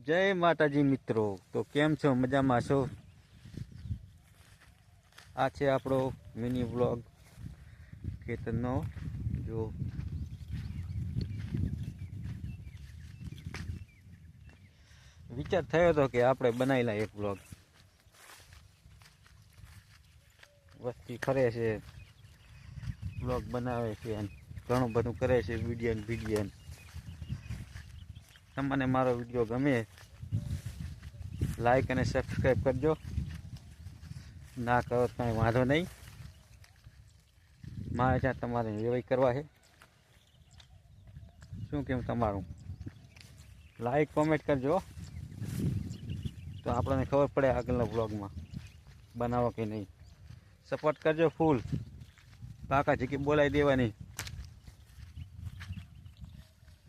જય માતાજી મિત્રો, તો કેમ છો? મજામાં છો? આ છે આપણો મિની વ્લોગ ખેતરનો. જો વિચાર થયો હતો કે આપણે બનાવી લઈએ એક વ્લોગ. વસ્તી ફરે છે, વ્લોગ બનાવે છે, ઘણું બધું કરે છે, વિડીયો. તમને મારો વિડીયો ગમે લાઈક અને સબસ્ક્રાઈબ કરજો. ના કરો તો કાંઈ વાંધો નહીં, મારે ત્યાં તમારે વ્યવહાર કરવા છે. શું કેમ તમારું? લાઈક કોમેન્ટ કરજો તો આપણને ખબર પડે આગળના વ્લોગમાં બનાવો કે નહીં. સપોર્ટ કરજો ફૂલ, કાકા જીકી બોલાવી દેવાની.